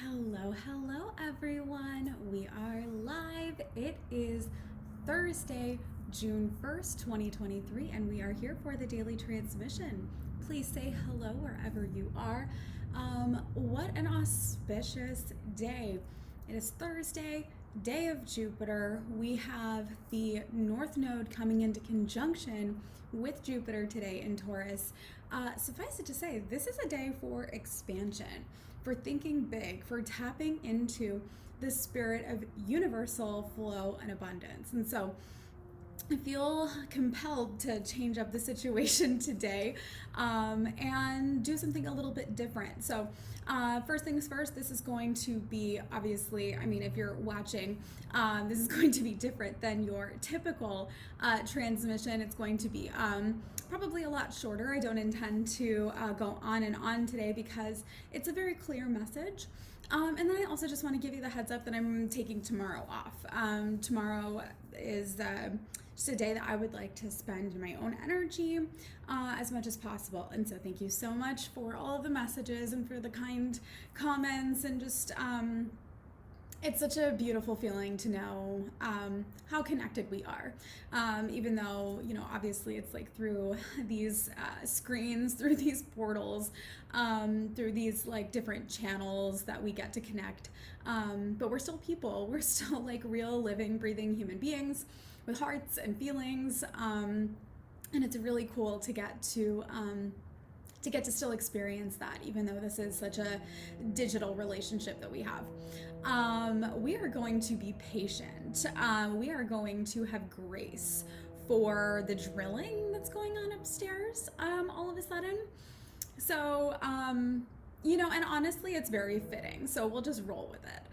Hello, everyone. We are live. It is Thursday, June 1st, 2023, and we are here for the daily transmission. Please say hello wherever you are. What an auspicious day. It is Thursday, day of Jupiter. We have the North Node coming into conjunction with Jupiter today in Taurus. Suffice it to say, this is a day for expansion, for thinking big, for tapping into the spirit of universal flow and abundance. And so I feel compelled to change up the situation today and do something a little bit different. So first things first, this is going to be, obviously, if you're watching, this is going to be different than your typical transmission. It's going to be probably a lot shorter. I don't intend to go on and on today because it's a very clear message. And then I also just want to give you the heads up that I'm taking tomorrow off. Tomorrow is just a day that I would like to spend my own energy as much as possible. And so thank you so much for all of the messages and for the kind comments, and just it's such a beautiful feeling to know how connected we are, even though, obviously it's like through these screens, through these portals, through these like different channels that we get to connect, but we're still people. We're still like real, living, breathing human beings with hearts and feelings, and it's really cool to get to still experience that, even though this is such a digital relationship that we have. We are going to be patient. We are going to have grace for the drilling that's going on upstairs all of a sudden. So, and honestly, it's very fitting. So we'll just roll with it.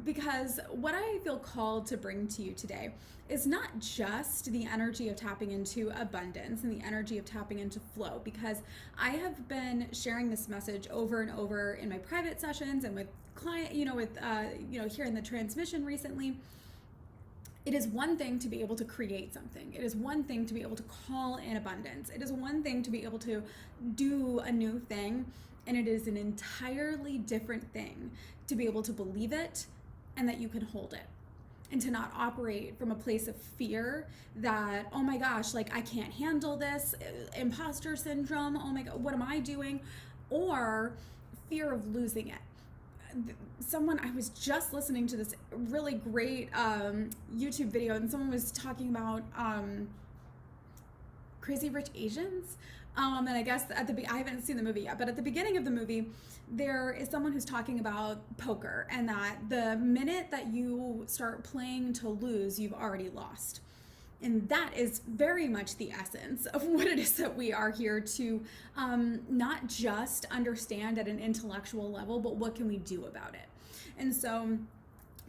Because what I feel called to bring to you today is not just the energy of tapping into abundance and the energy of tapping into flow, because I have been sharing this message over and over in my private sessions and with client, here in the transmission recently. It is one thing to be able to create something. It is one thing to be able to call in abundance. It is one thing to be able to do a new thing. And it is an entirely different thing to be able to believe it and that you can hold it, and to not operate from a place of fear that, oh my gosh, like I can't handle this, imposter syndrome, oh my God, what am I doing? Or fear of losing it. I was just listening to this really great YouTube video, and someone was talking about Crazy Rich Asians. And I guess I haven't seen the movie yet, but at the beginning of the movie, there is someone who's talking about poker, and that the minute that you start playing to lose, you've already lost. And that is very much the essence of what it is that we are here to not just understand at an intellectual level, but what can we do about it? And so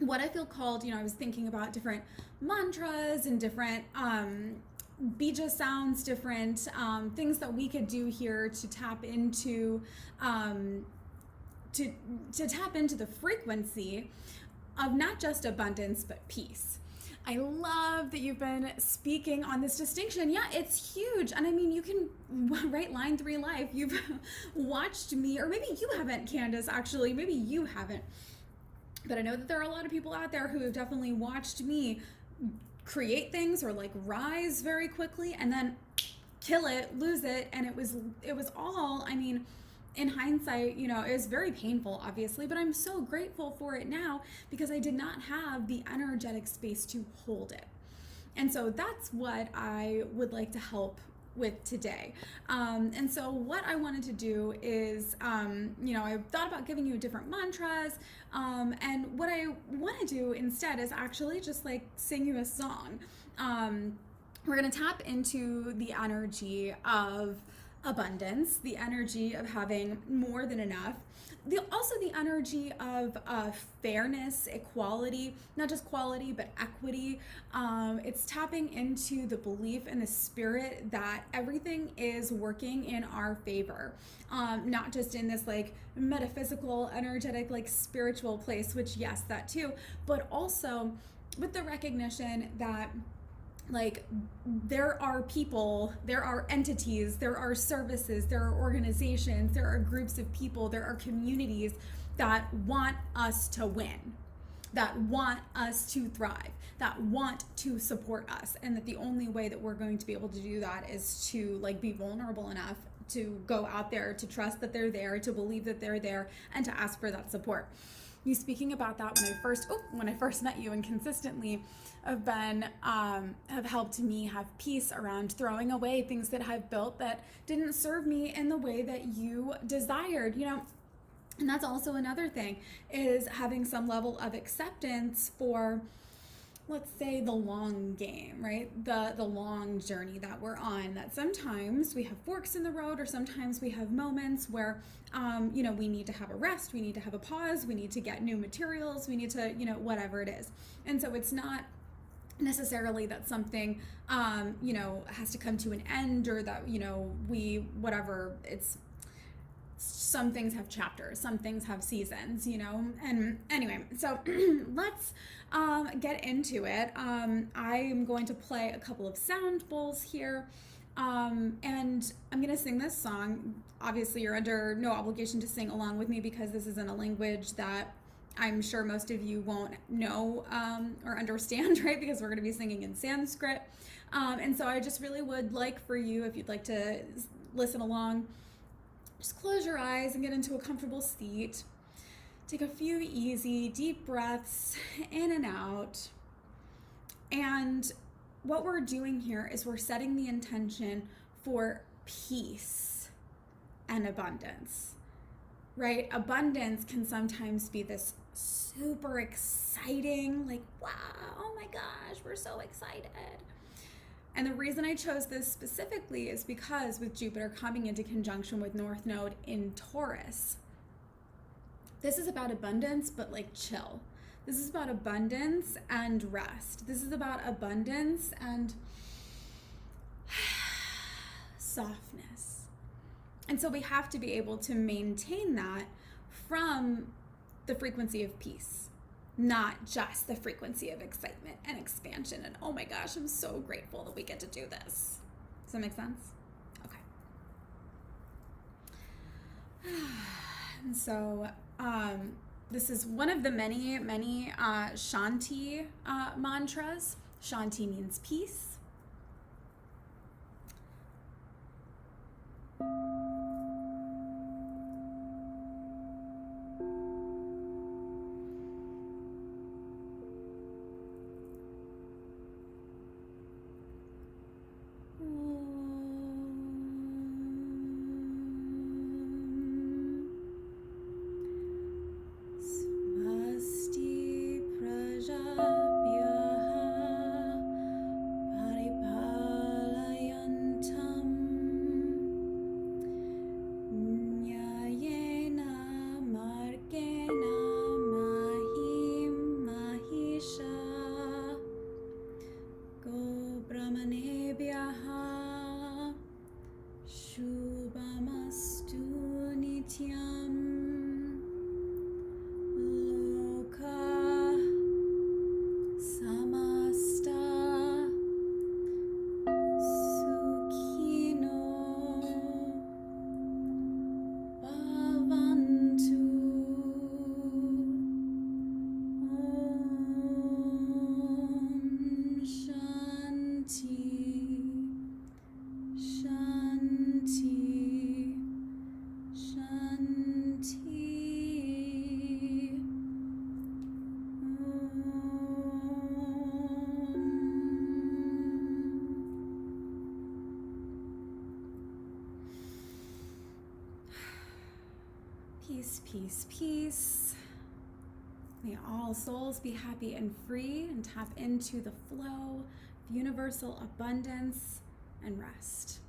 what I feel called, I was thinking about different mantras and different bija sounds, different things that we could do here to tap into to tap into the frequency of not just abundance, but peace. I love that you've been speaking on this distinction. Yeah, it's huge. And you can write line 3 life. You've watched me, or maybe you haven't, Candace, actually. Maybe you haven't. But I know that there are a lot of people out there who have definitely watched me create things or like rise very quickly and then kill it, lose it. And it was all, in hindsight, it was very painful, obviously, but I'm so grateful for it now because I did not have the energetic space to hold it. And so that's what I would like to help with today. And so what I wanted to do is, I thought about giving you different mantras, and what I want to do instead is actually just like sing you a song. We're going to tap into the energy of abundance, the energy of having more than enough, also the energy of fairness, equality, not just quality, but equity. It's tapping into the belief and the spirit that everything is working in our favor, not just in this like metaphysical, energetic, like spiritual place, which yes, that too, but also with the recognition that like there are people, there are entities, there are services, there are organizations, there are groups of people, there are communities that want us to win, that want us to thrive, that want to support us, and that the only way that we're going to be able to do that is to like be vulnerable enough to go out there, to trust that they're there, to believe that they're there, and to ask for that support. You speaking about that when I first met you, and consistently have helped me have peace around throwing away things that I've built that didn't serve me in the way that you desired, you know. And that's also another thing, is having some level of acceptance for, let's say, the long game, right? The long journey that we're on, that sometimes we have forks in the road, or sometimes we have moments where, you know, we need to have a rest, we need to have a pause, we need to get new materials, we need to, you know, whatever it is. And so it's not necessarily that something, you know, has to come to an end, or that, you know, it's, some things have chapters, some things have seasons, you know. And anyway, so let's get into it. I'm going to play a couple of sound bowls here, and I'm going to sing this song. Obviously, you're under no obligation to sing along with me, because this isn't a language that I'm sure most of you won't know or understand, right? Because we're going to be singing in Sanskrit. And so I just really would like for you, if you'd like to listen along, just close your eyes and get into a comfortable seat. Take a few easy, deep breaths in and out. And what we're doing here is we're setting the intention for peace and abundance, right? Abundance can sometimes be this super exciting, like, wow, oh my gosh, we're so excited. And the reason I chose this specifically is because with Jupiter coming into conjunction with North Node in Taurus, this is about abundance, but like chill. This is about abundance and rest. This is about abundance and softness. And so we have to be able to maintain that from the frequency of peace, not just the frequency of excitement and expansion and, oh my gosh, I'm so grateful that we get to do this. Does that make sense? Okay. And so this is one of the many śāntiḥ mantras. Śāntiḥ means peace. Svasti prajābhyaḥ paripālayantām nyāyena mārgeṇa mahīṃ mahīśāḥ gobrāhmaṇebhya śubhamastu nityam lokā samastā sukhino bhavantu śāntiḥ śāntiḥ śāntiḥ. Peace, peace, peace. May all souls be happy and free, and tap into the flow of universal abundance and rest.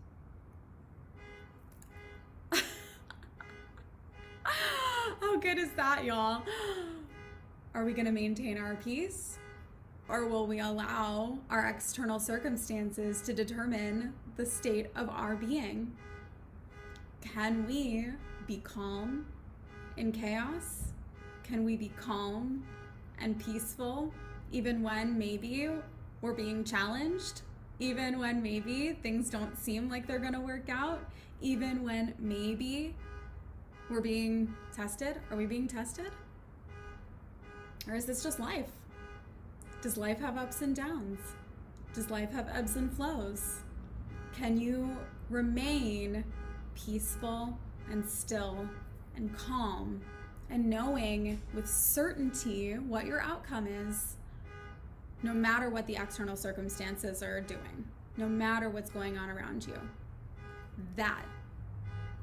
How good is that, y'all? Are we going to maintain our peace, or will we allow our external circumstances to determine the state of our being? Can we be calm in chaos? Can we be calm and peaceful even when maybe we're being challenged? Even when maybe things don't seem like they're going to work out? Even when maybe We're being tested. Are we being tested? Or is this just life? Does life have ups and downs? Does life have ebbs and flows? Can you remain peaceful and still and calm and knowing with certainty what your outcome is, no matter what the external circumstances are doing, no matter what's going on around you? That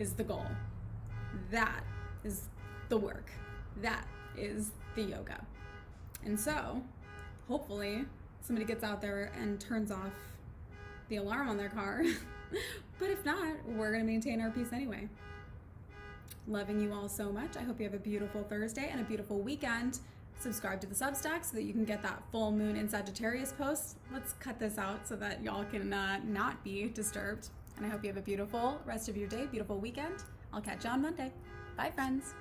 is the goal. That is the work. That is the yoga. And so, hopefully, somebody gets out there and turns off the alarm on their car. But if not, we're going to maintain our peace anyway. Loving you all so much. I hope you have a beautiful Thursday and a beautiful weekend. Subscribe to the Substack so that you can get that full moon in Sagittarius post. Let's cut this out so that y'all can not be disturbed. And I hope you have a beautiful rest of your day, beautiful weekend. I'll catch you on Monday. Bye, friends.